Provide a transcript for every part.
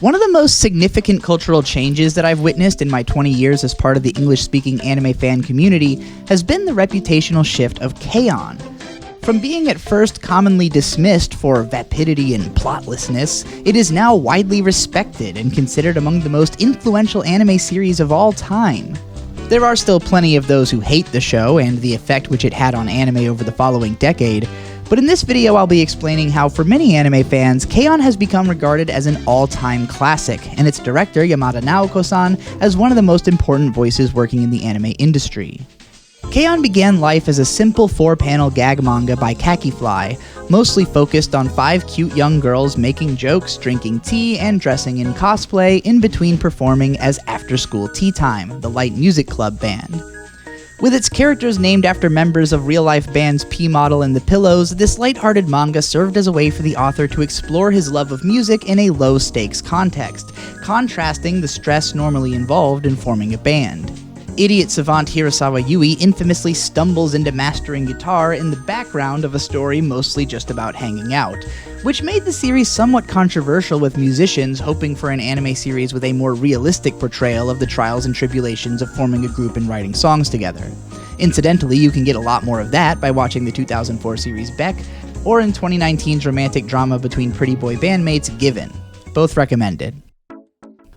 One of the most significant cultural changes that I've witnessed in my 20 years as part of the English-speaking anime fan community has been the reputational shift of K-On! From being at first commonly dismissed for vapidity and plotlessness, it is now widely respected and considered among the most influential anime series of all time. There are still plenty of those who hate the show and the effect which it had on anime over the following decade, but in this video I'll be explaining how for many anime fans, K-On! Has become regarded as an all-time classic, and its director, Yamada Naoko-san, as one of the most important voices working in the anime industry. K-On! Began life as a simple 4-panel gag manga by Kakifly, mostly focused on 5 cute young girls making jokes, drinking tea, and dressing in cosplay in between performing as After School Tea Time, the light music club band. With its characters named after members of real-life bands P-Model and The Pillows, this lighthearted manga served as a way for the author to explore his love of music in a low-stakes context, contrasting the stress normally involved in forming a band. Idiot savant Hirasawa Yui infamously stumbles into mastering guitar in the background of a story mostly just about hanging out, which made the series somewhat controversial with musicians hoping for an anime series with a more realistic portrayal of the trials and tribulations of forming a group and writing songs together. Incidentally, you can get a lot more of that by watching the 2004 series Beck, or in 2019's romantic drama between pretty boy bandmates Given. Both recommended.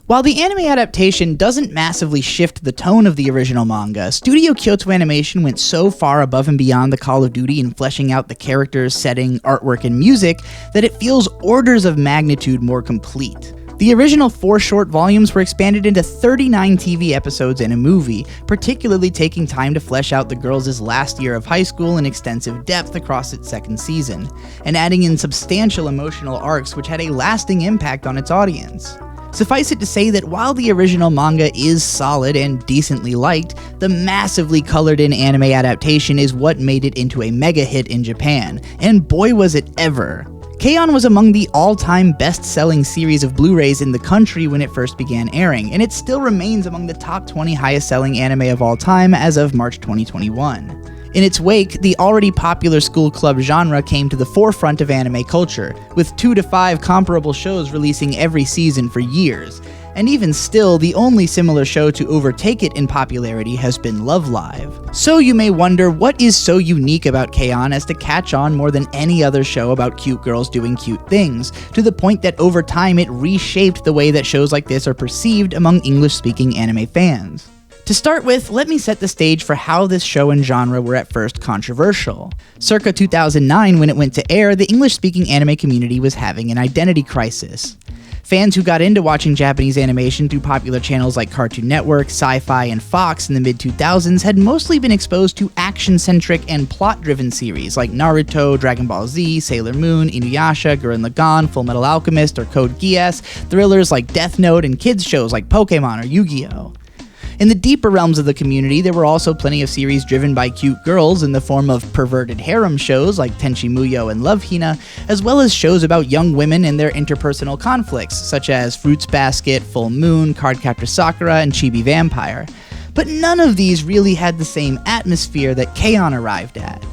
While the anime adaptation doesn't massively shift the tone of the original manga, Studio Kyoto Animation went so far above and beyond the Call of Duty in fleshing out the characters, setting, artwork, and music that it feels orders of magnitude more complete. The original 4 short volumes were expanded into 39 TV episodes and a movie, particularly taking time to flesh out the girls' last year of high school in extensive depth across its second season, and adding in substantial emotional arcs which had a lasting impact on its audience. Suffice it to say that while the original manga is solid and decently liked, the massively colored-in anime adaptation is what made it into a mega hit in Japan, and boy was it ever. K-On! Was among the all-time best-selling series of Blu-rays in the country when it first began airing, and it still remains among the top 20 highest-selling anime of all time as of March 2021. In its wake, the already popular school club genre came to the forefront of anime culture, with 2 to 5 comparable shows releasing every season for years. And even still, the only similar show to overtake it in popularity has been Love Live. So you may wonder, what is so unique about K-On! As to catch on more than any other show about cute girls doing cute things, to the point that over time it reshaped the way that shows like this are perceived among English-speaking anime fans. To start with, let me set the stage for how this show and genre were at first controversial. Circa 2009, when it went to air, the English-speaking anime community was having an identity crisis. Fans who got into watching Japanese animation through popular channels like Cartoon Network, Sci-Fi, and Fox in the mid-2000s had mostly been exposed to action-centric and plot-driven series like Naruto, Dragon Ball Z, Sailor Moon, Inuyasha, Gurren Lagann, Fullmetal Alchemist, or Code Geass, thrillers like Death Note, and kids shows like Pokemon or Yu-Gi-Oh! In the deeper realms of the community, there were also plenty of series driven by cute girls in the form of perverted harem shows like Tenchi Muyo and Love Hina, as well as shows about young women and their interpersonal conflicts, such as Fruits Basket, Full Moon, Cardcaptor Sakura, and Chibi Vampire. But none of these really had the same atmosphere that K-On! Arrived at.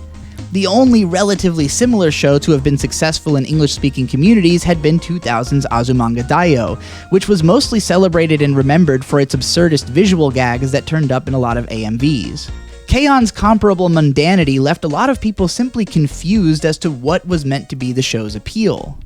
The only relatively similar show to have been successful in English-speaking communities had been 2000's Azumanga Daich, which was mostly celebrated and remembered for its absurdist visual gags that turned up in a lot of AMVs. K-On!'s comparable mundanity left a lot of people simply confused as to what was meant to be the show's appeal.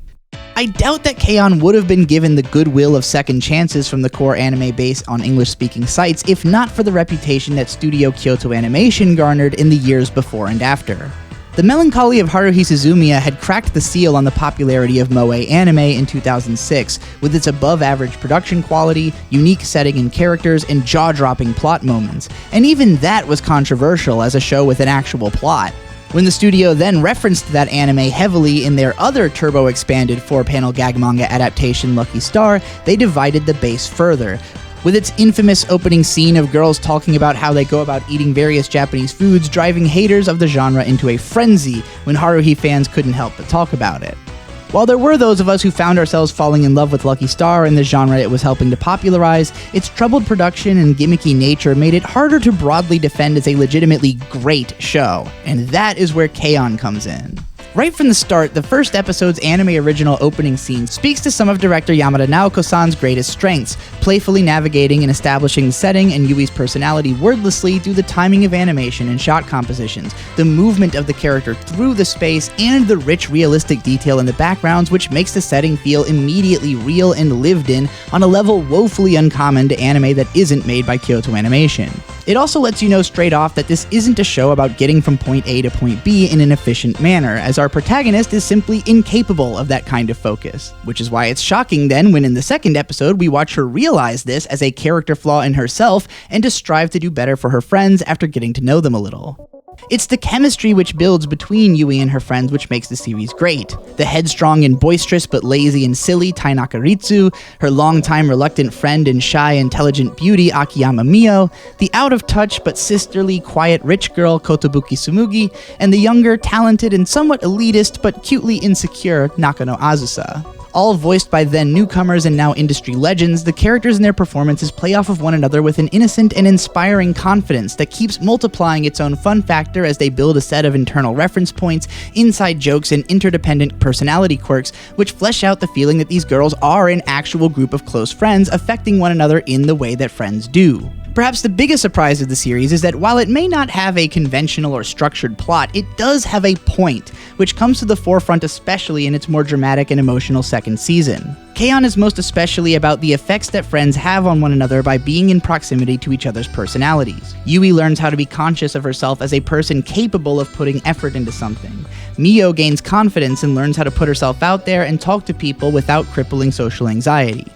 I doubt that K-On! Would have been given the goodwill of second chances from the core anime base on English-speaking sites if not for the reputation that Studio Kyoto Animation garnered in the years before and after. The Melancholy of Haruhi Suzumiya had cracked the seal on the popularity of moe anime in 2006, with its above-average production quality, unique setting and characters, and jaw-dropping plot moments, and even that was controversial as a show with an actual plot. When the studio then referenced that anime heavily in their other turbo-expanded 4-panel gag manga adaptation Lucky Star, they divided the base further, with its infamous opening scene of girls talking about how they go about eating various Japanese foods, driving haters of the genre into a frenzy when Haruhi fans couldn't help but talk about it. While there were those of us who found ourselves falling in love with Lucky Star and the genre it was helping to popularize, its troubled production and gimmicky nature made it harder to broadly defend as a legitimately great show, and that is where K-On! Comes in. Right from the start, the first episode's anime original opening scene speaks to some of director Yamada Naoko-san's greatest strengths, playfully navigating and establishing the setting and Yui's personality wordlessly through the timing of animation and shot compositions, the movement of the character through the space, and the rich, realistic detail in the backgrounds which makes the setting feel immediately real and lived in on a level woefully uncommon to anime that isn't made by Kyoto Animation. It also lets you know straight off that this isn't a show about getting from point A to point B in an efficient manner, as our protagonist is simply incapable of that kind of focus. Which is why it's shocking then when in the second episode we watch her realize this as a character flaw in herself and to strive to do better for her friends after getting to know them a little. It's the chemistry which builds between Yui and her friends which makes the series great. The headstrong and boisterous but lazy and silly Tai Nakaritsu, her longtime reluctant friend and shy intelligent beauty Akiyama Mio, the out-of-touch but sisterly quiet rich girl Kotobuki Sumugi, and the younger, talented, and somewhat elitist but cutely insecure Nakano Azusa. All voiced by then newcomers and now industry legends, the characters and their performances play off of one another with an innocent and inspiring confidence that keeps multiplying its own fun factor as they build a set of internal reference points, inside jokes, and interdependent personality quirks, which flesh out the feeling that these girls are an actual group of close friends affecting one another in the way that friends do. Perhaps the biggest surprise of the series is that while it may not have a conventional or structured plot, it does have a point, which comes to the forefront especially in its more dramatic and emotional second season. K-On! Is most especially about the effects that friends have on one another by being in proximity to each other's personalities. Yui learns how to be conscious of herself as a person capable of putting effort into something. Mio gains confidence and learns how to put herself out there and talk to people without crippling social anxiety.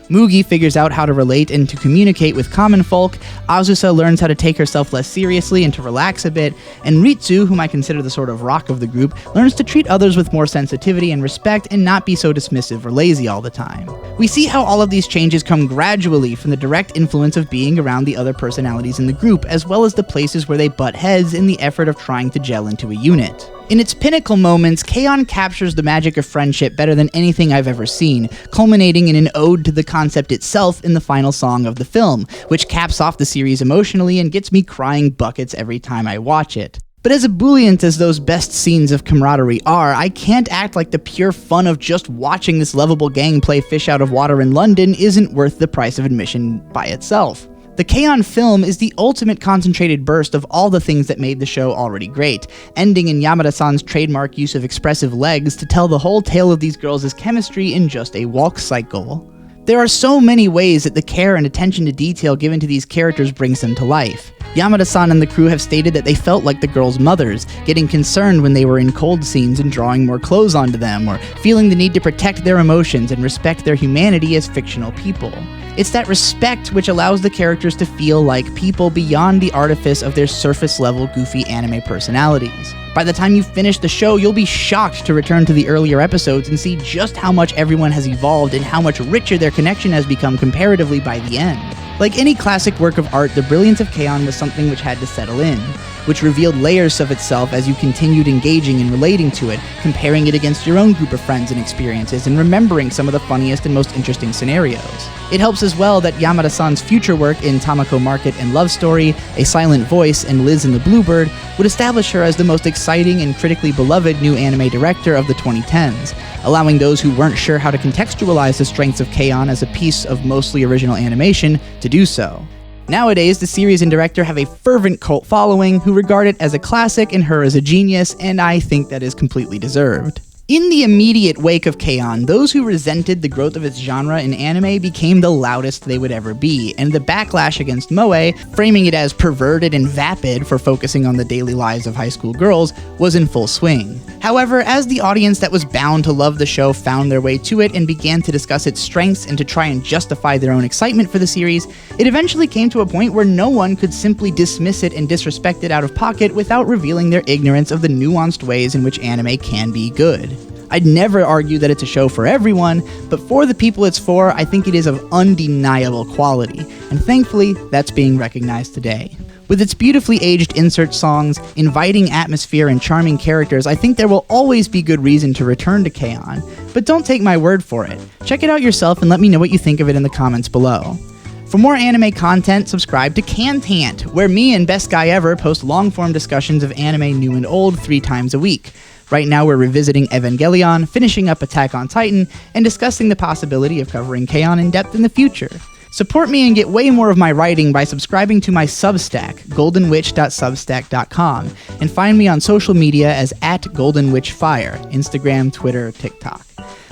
Mugi figures out how to relate and to communicate with common folk, Azusa learns how to take herself less seriously and to relax a bit, and Ritsu, whom I consider the sort of rock of the group, learns to treat others with more sensitivity and respect and not be so dismissive or lazy all the time. We see how all of these changes come gradually from the direct influence of being around the other personalities in the group, as well as the places where they butt heads in the effort of trying to gel into a unit. In its pinnacle moments, K-On! Captures the magic of friendship better than anything I've ever seen, culminating in an ode to the concept itself in the final song of the film, which caps off the series emotionally and gets me crying buckets every time I watch it. But as ebullient as those best scenes of camaraderie are, I can't act like the pure fun of just watching this lovable gang play fish out of water in London isn't worth the price of admission by itself. The K-On! Film is the ultimate concentrated burst of all the things that made the show already great, ending in Yamada-san's trademark use of expressive legs to tell the whole tale of these girls' chemistry in just a walk cycle. There are so many ways that the care and attention to detail given to these characters brings them to life. Yamada-san and the crew have stated that they felt like the girls' mothers, getting concerned when they were in cold scenes and drawing more clothes onto them, or feeling the need to protect their emotions and respect their humanity as fictional people. It's that respect which allows the characters to feel like people beyond the artifice of their surface-level goofy anime personalities. By the time you finish the show, you'll be shocked to return to the earlier episodes and see just how much everyone has evolved and how much richer their connection has become comparatively by the end. Like any classic work of art, the brilliance of K-On! Was something which had to settle in, which revealed layers of itself as you continued engaging and relating to it, comparing it against your own group of friends and experiences, and remembering some of the funniest and most interesting scenarios. It helps as well that Yamada-san's future work in Tamako Market and Love Story, A Silent Voice, and Liz and the Bluebird would establish her as the most exciting and critically beloved new anime director of the 2010s, allowing those who weren't sure how to contextualize the strengths of K-On! As a piece of mostly original animation to do so. Nowadays, the series and director have a fervent cult following who regard it as a classic and her as a genius, and I think that is completely deserved. In the immediate wake of K-On!, those who resented the growth of its genre in anime became the loudest they would ever be, and the backlash against Moe, framing it as perverted and vapid for focusing on the daily lives of high school girls, was in full swing. However, as the audience that was bound to love the show found their way to it and began to discuss its strengths and to try and justify their own excitement for the series, it eventually came to a point where no one could simply dismiss it and disrespect it out of pocket without revealing their ignorance of the nuanced ways in which anime can be good. I'd never argue that it's a show for everyone, but for the people it's for, I think it is of undeniable quality, and thankfully, that's being recognized today. With its beautifully aged insert songs, inviting atmosphere, and charming characters, I think there will always be good reason to return to K-On!, but don't take my word for it. Check it out yourself and let me know what you think of it in the comments below. For more anime content, subscribe to Cantant, where me and Best Guy Ever post long-form discussions of anime new and old 3 times a week. Right now we're revisiting Evangelion, finishing up Attack on Titan, and discussing the possibility of covering K-On! In depth in the future. Support me and get way more of my writing by subscribing to my Substack, goldenwitch.substack.com, and find me on social media as @goldenwitchfire, Instagram, Twitter, TikTok.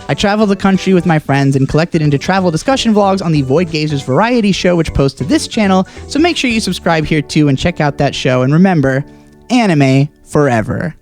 I travel the country with my friends and collected into travel discussion vlogs on the Void Gazers variety show, which posts to this channel, so make sure you subscribe here too and check out that show, and remember, anime forever.